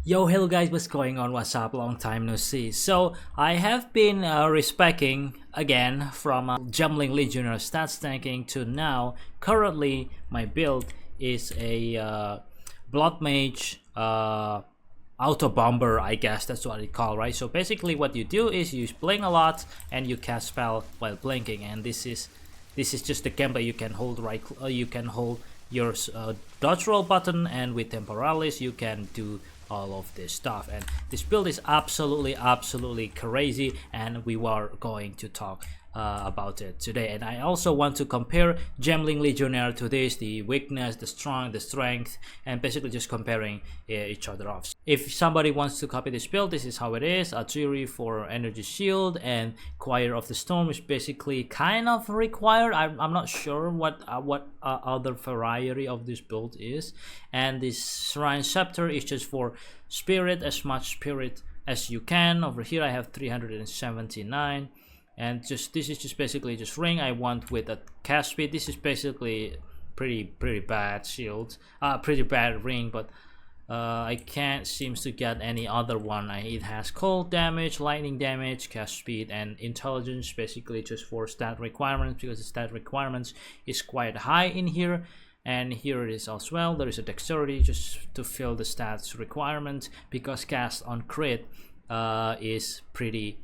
Yo, hello guys, what's going on? What's up? Long time no see. So I have been respecing again from Jumbling Legionnaire stats tanking to now. Currently my build is a Blood Mage auto bomber, I guess that's what it called, right? So basically what you do is you blink a lot and you cast spell while blinking, and this is just the gameplay. You can hold you can hold your dodge roll button, and with temporalis you can do all of this stuff. And this build is absolutely crazy, and we were going to talk about it today. And I also want to compare Jumbling Legionnaire to this, the weakness, the strength, and basically just comparing each other off. If somebody wants to copy this build, this is how it is. Artillery for energy shield, and Choir of the Storm is basically kind of required. I'm not sure what other variety of this build is. And this Shrine Scepter is just for spirit, as much spirit as you can. Over here I have 379. And this is just basically just ring. I want with a cast speed. This is basically pretty bad shield, pretty bad ring, but I can't seems to get any other one. It has cold damage, lightning damage, cast speed, and intelligence, basically just for stat requirements, because the stat requirements is quite high in here. And here it is as well. There is a dexterity just to fill the stats requirement, because cast on crit is pretty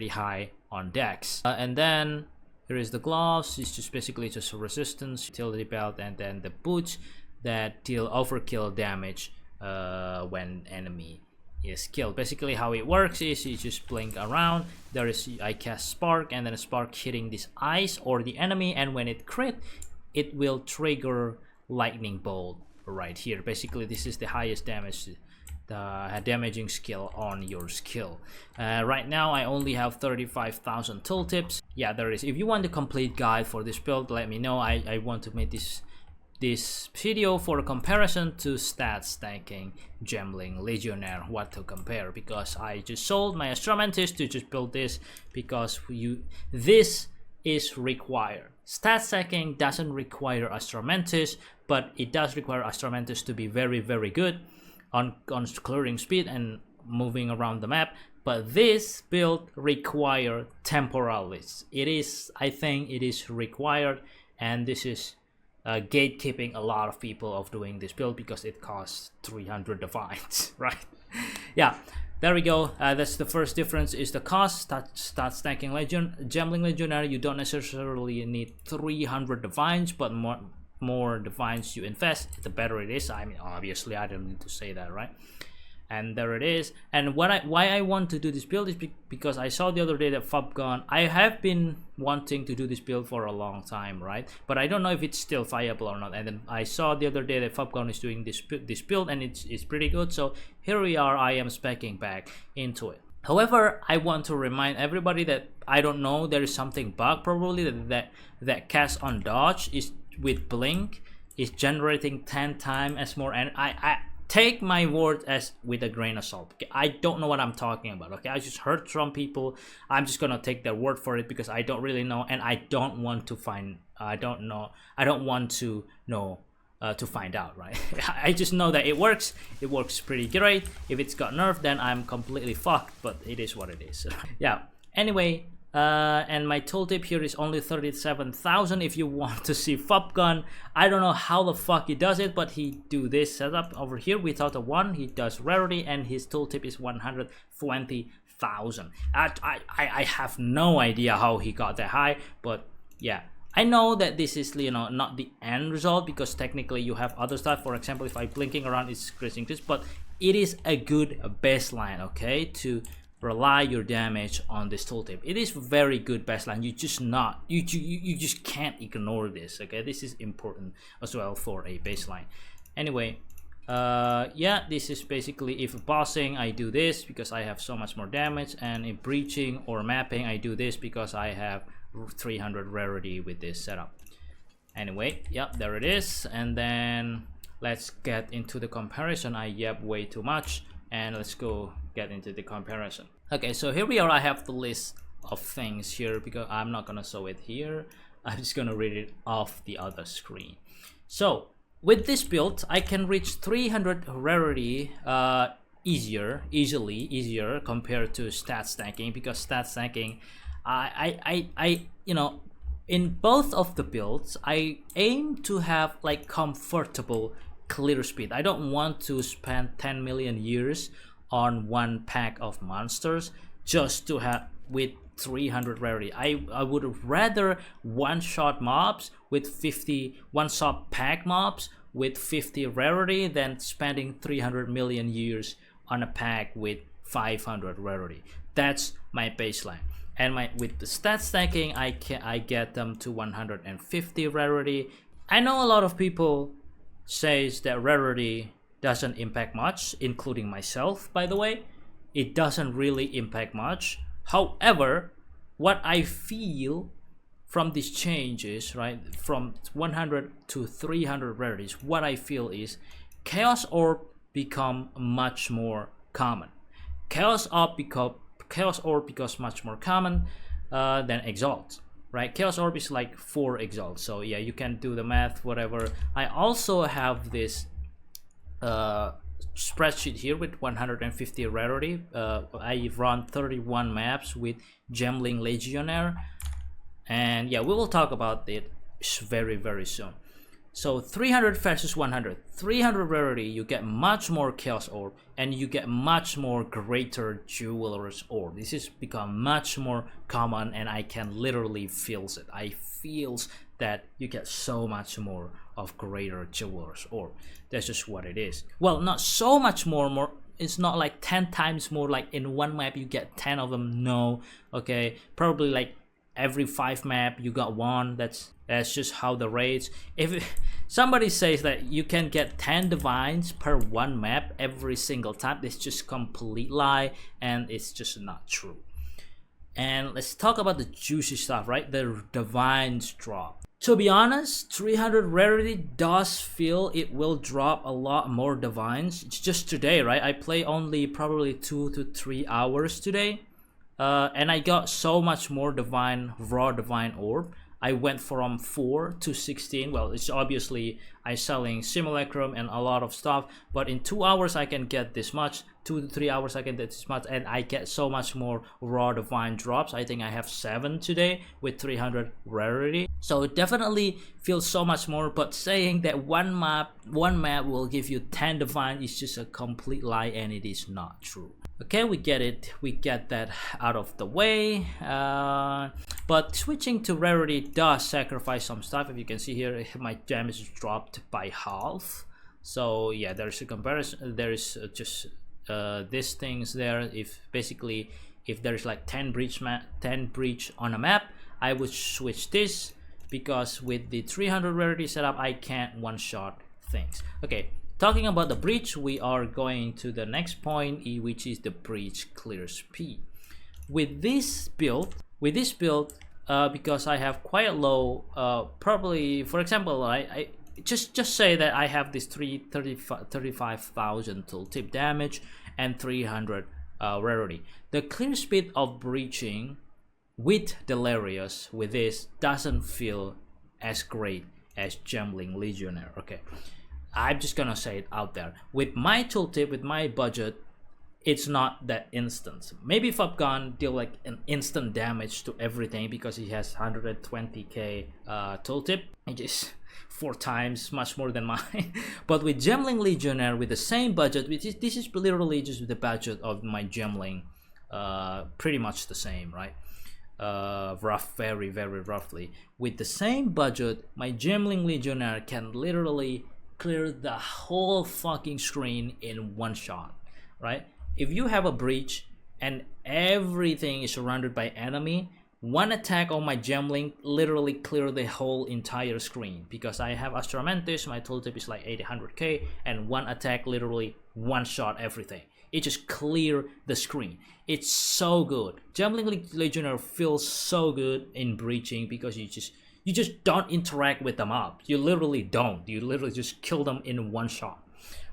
high on dex. And then here is the gloves. It's just basically just a resistance, utility belt, and then the boots that deal overkill damage when enemy is killed. Basically how it works is you just blink around. There is, I cast spark, and then a spark hitting this ice or the enemy, and when it crit, it will trigger lightning bolt right here. Basically this is the highest damage, the damaging skill on your skill. Right now I only have 35,000 tooltips. Yeah, there is. If you want the complete guide for this build, let me know. I want to make this video for a comparison to stats tanking Jumbling Legionnaire, what to compare, because I just sold my Astromantis to just build this, because this is required. Stats tanking doesn't require Astromantis, but it does require Astromantis to be very good on clearing speed and moving around the map. But this build require temporalis. It is, I think it is required, and this is gatekeeping a lot of people of doing this build, because it costs 300 divines, right? Yeah, there we go. That's the first difference, is the cost. Stats tanking Jumbling Legionnaire, you don't necessarily need 300 divines, but more divines you invest, the better it is. I mean, obviously I don't need to say that, right? And there it is. And why I want to do this build is because I saw the other day that FubGun, I have been wanting to do this build for a long time, right? But I don't know if it's still viable or not. And then I saw the other day that FubGun is doing this build, and it's pretty good. So here we are, I am speccing back into it. However, I want to remind everybody that I don't know, there is something bug probably that cast on dodge is with blink is generating 10 times as more, and I take my word as with a grain of salt. Okay? I don't know what I'm talking about. Okay, I just heard from people. I'm just gonna take their word for it, because I don't really know, and I don't want to find. I don't want to know to find out. Right? I just know that it works. It works pretty great. If it's got nerfed, then I'm completely fucked. But it is what it is. Yeah. Anyway. And my tooltip here is only 37,000. If you want to see FubGun, I don't know how the fuck he does it, but he do this setup over here without a 1. He does rarity, and his tooltip is 120,000. I have no idea how he got that high, but yeah. I know that this is, you know, not the end result, because technically you have other stuff. For example, if I'm blinking around, it's increasing this, but it is a good baseline, okay, to rely your damage on this tooltip. It is very good baseline. You just can't ignore this. Okay, this is important as well for a baseline. Anyway, yeah, this is basically, if bossing I do this because I have so much more damage, and in breaching or mapping I do this because I have 300 rarity with this setup. Anyway, yeah, there it is. And then let's get into the comparison. I yapped way too much, and let's go get into the comparison. Okay, so here we are. I have the list of things here, because I'm not gonna show it here. I'm just gonna read it off the other screen. So with this build, I can reach 300 rarity easier compared to stat stacking, because stat stacking, I you know, in both of the builds I aim to have like comfortable clear speed. I don't want to spend 10 million years on one pack of monsters just to have with 300 rarity. I would rather one-shot mobs with 50, one-shot pack mobs with 50 rarity than spending 300 million years on a pack with 500 rarity. That's my baseline. And with the stat stacking, I get them to 150 rarity. I know a lot of people says that rarity doesn't impact much, including myself, by the way. It doesn't really impact much. However, what I feel from these changes, right, from 100 to 300 rarities, what I feel is Chaos Orb become much more common. Chaos Orb becomes much more common than Exalt, right? Chaos Orb is like 4 Exalt, so yeah, you can do the math, whatever. I also have this spreadsheet here with 150 rarity. I run 31 maps with Gembling Legionnaire, and yeah, we will talk about it very soon. So 300 versus 100, 300 rarity, you get much more Chaos Orb and you get much more Greater Jeweler's Orb. This has become much more common, and I can literally feels it. I feels that you get so much more of Greater Jeweler's Orb. That's just what it is. Well, not so much more. It's not like 10 times more, like in one map you get 10 of them. No, okay, probably like every 5 map you got 1. That's just how the rates. If somebody says that you can get 10 divines per 1 map every single time, it's just complete lie, and it's just not true. And let's talk about the juicy stuff, right? The divines drop. To be honest, 300 rarity does feel it will drop a lot more divines. It's just today, right? I play only probably 2 to 3 hours today, and I got so much more raw divine orb. I went from 4 to 16. Well, it's obviously I selling simulacrum and a lot of stuff, but in 2 hours I can get this much. 2 to 3 hours I can get this much, and I get so much more raw divine drops. I think I have 7 today with 300 rarity, so it definitely feels so much more. But saying that one map will give you 10 divine is just a complete lie, and it is not true. Okay, we get it, we get that out of the way. But switching to rarity does sacrifice some stuff. If you can see here, my damage dropped by half. So yeah, there's a comparison. There's just these things there. If there's like 10 breach on a map, I would switch this, because with the 300 rarity setup I can't one-shot things. Okay, talking about the breach, we are going to the next point, which is the breach clear speed. With this build, because I have quite low, probably, for example, I just say that I have this 35,000 tooltip damage and 300 rarity. The clear speed of breaching with Delirious with this doesn't feel as great as Gembling Legionnaire. Okay, I'm just gonna say it out there. With my tooltip, with my budget, it's not that instant. Maybe Fubgon deal like an instant damage to everything because he has 120k tooltip, which is 4 times much more than mine. But with Gembling Legionnaire, with the same budget, this is literally just the budget of my Gembling, pretty much the same, right? Very roughly. With the same budget, my Gembling Legionnaire can literally clear the whole fucking screen in one shot, right? If you have a breach and everything is surrounded by enemy, one attack on my Gembling literally clear the whole entire screen, because I have Astramentis, my tooltip is like 800k, and one attack literally one shot everything. It just clear the screen. It's so good. Gembling Legionnaire feels so good in breaching, because you just don't interact with the mob. You literally don't. You literally just kill them in one shot,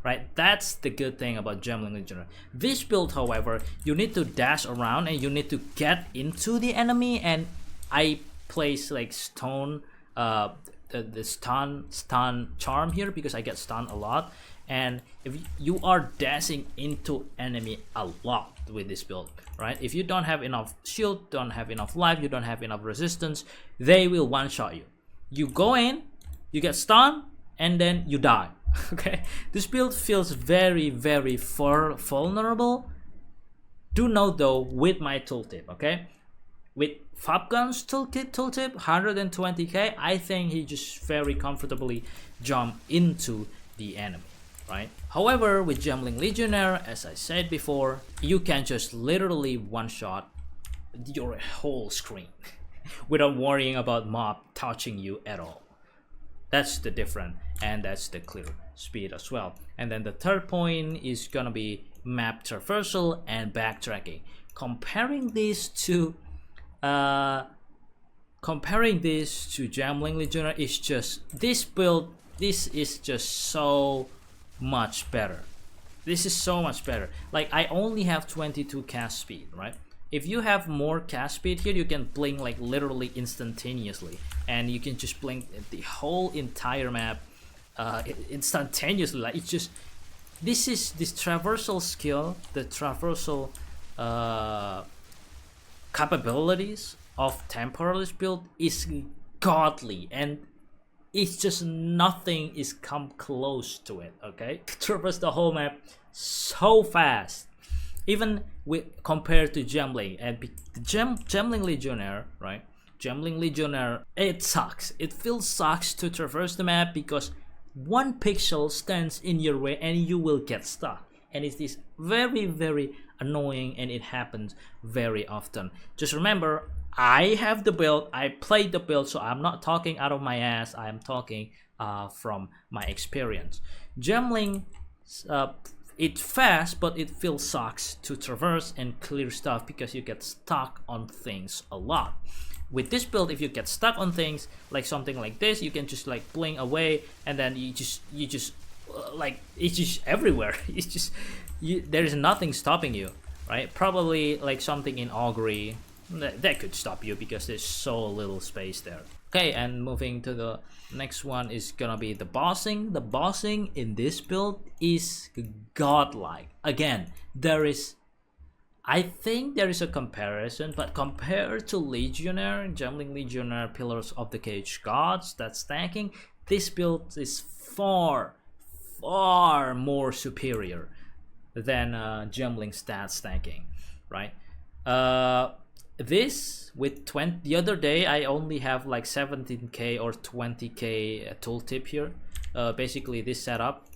right? That's the good thing about Gembling Legionnaire. This build, however, you need to dash around and you need to get into the enemy, and I place like stone, the stun charm here because I get stunned a lot, And if you are dashing into enemy a lot with this build, right? If you don't have enough shield, don't have enough life, you don't have enough resistance, they will one-shot you. You go in, you get stunned, and then you die. Okay, this build feels very vulnerable. Do note though, with my tooltip, okay, with Fabgun's tooltip 120k, I think he just very comfortably jump into the enemy, right? However, with Gambling Legionnaire, as I said before, you can just literally one-shot your whole screen without worrying about mob touching you at all. That's the difference, and that's the clear speed as well. And then the third point is gonna be map traversal and backtracking. Comparing this to Gambling Legionnaire is just, this build, this is just so much better. This is so much better. Like, I only have 22 cast speed, right? If you have more cast speed here, you can blink like literally instantaneously, and you can just blink the whole entire map instantaneously. Like, it's just, this traversal skill, the traversal capabilities of temporalist build is godly, and it's just nothing is come close to it. Okay, traverse the whole map so fast, even with compared to Gambling. And Gambling Legionnaire, right? Gambling Legionnaire, it sucks. It feels sucks to traverse the map because one pixel stands in your way and you will get stuck. And it is very annoying, and it happens very often. Just remember, I have the build, I played the build, so I'm not talking out of my ass. I am talking from my experience. Gambling, it's fast, but it feels sucks to traverse and clear stuff because you get stuck on things a lot. With this build, if you get stuck on things like something like this, you can just like blink away, and then you just like, it's just everywhere. It's just, there is nothing stopping you, right? Probably like something in augury that could stop you because there's so little space there. Okay, and moving to the next one is gonna be the bossing. The bossing in this build is godlike. Again, I think there is a comparison, but compared to Legionnaire, Gambling Legionnaire, Pillars of the Cage Gods, that's stacking, this build is far more superior than Gambling stat stacking, right? This with 20, the other day I only have like 17k or 20k tooltip here. Basically this setup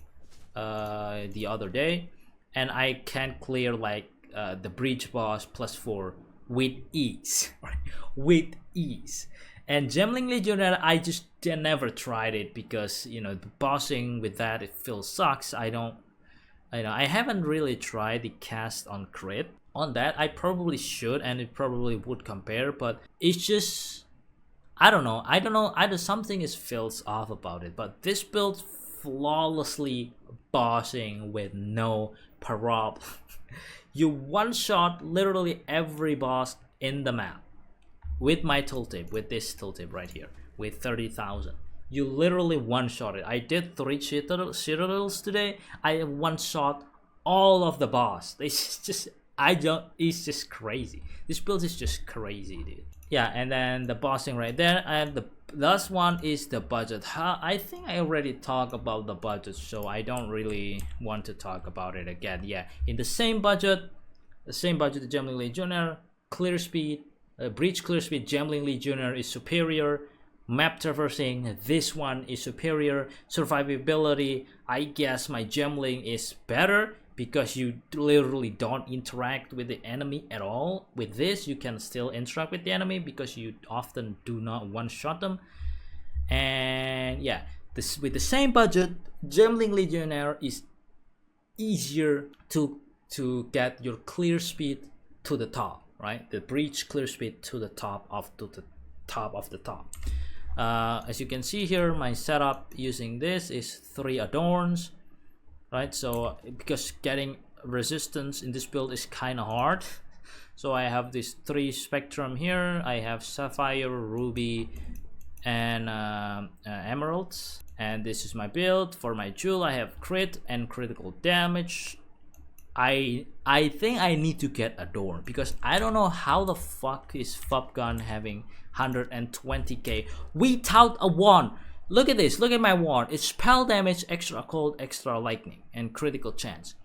the other day, and I can clear like the breach boss +4 with ease, right? With ease. And Gambling Legionnaire, I just never tried it because, you know, the bossing with that, it feels sucks. I haven't really tried the cast on crit. On that, I probably should, and it probably would compare, but it's just, I don't know, either something feels off about it. But this build flawlessly bossing with no problem. You one-shot literally every boss in the map with my tooltip, with this tooltip right here, with 30,000. You literally one-shot it. I did 3 citadels today. I one-shot all of the boss. It's just, it's just crazy. This build is just crazy, dude. Yeah, and then the bossing right there. And the last one is the budget. I think I already talked about the budget, so I don't really want to talk about it again. Yeah, in the same budget, the Gambling Legionnaire, clear speed, breach clear speed, Gambling Legionnaire is superior. Map traversing, this one is superior. Survivability, I guess my Gambling is better because you literally don't interact with the enemy at all. With this, you can still interact with the enemy because you often do not one-shot them. And yeah, this with the same budget, Gambling Legionnaire is easier to get your clear speed to the top, right? The breach clear speed to the top of the top. As you can see here, my setup using this is 3 adorns, right? So because getting resistance in this build is kind of hard, so I have this 3 spectrum here. I have sapphire, ruby, and emeralds. And this is my build. For my jewel, I have crit and critical damage. I think I need to get Adorn because I don't know how the fuck is Fubgun having 120k without a wand. Look at this, look at my wand. It's spell damage, extra cold, extra lightning, and critical chance.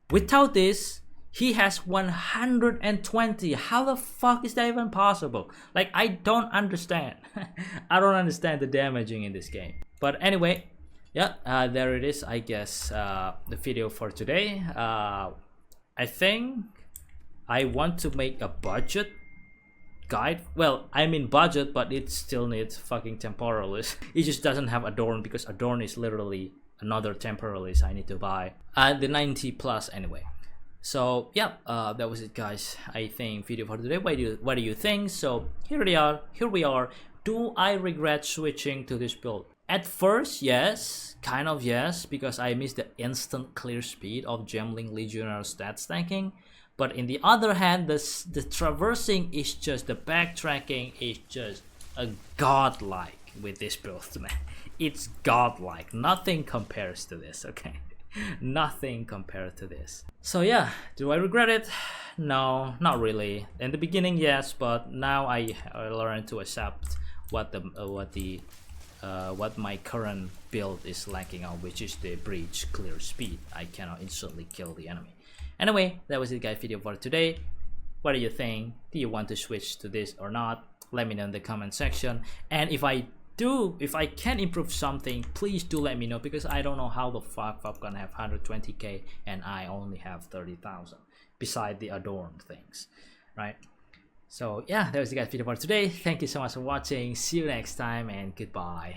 Without this, he has 120. How the fuck is that even possible? Like, I don't understand. I don't understand the damaging in this game. But anyway, yeah, there it is, I guess, the video for today. I think I want to make a budget guide. Well, I mean budget, but it still needs fucking temporalis. It just doesn't have Adorn because Adorn is literally another temporalis I need to buy. The 90 plus anyway. So yeah, that was it, guys. I think video for today. What do you think? So here we are. Do I regret switching to this build? At first, yes, kind of yes, because I missed the instant clear speed of Gem-Link Legionnaire stat stacking. But in the other hand, the traversing is just, the backtracking is just a godlike with this build, man. It's godlike. Nothing compares to this, okay? Nothing compared to this. So yeah, do I regret it? No, not really. In the beginning, yes, but now I learned to accept what my current build is lacking on, which is the breach clear speed. I cannot instantly kill the enemy. Anyway, that was it, guys, video for today. What do you think? Do you want to switch to this or not? Let me know in the comment section. And if I can improve something, please do let me know, because I don't know how the fuck I'm gonna have 120k and I only have 30,000 beside the Adorn things, right? So yeah, that was the guys video for today. Thank you so much for watching. See you next time and goodbye.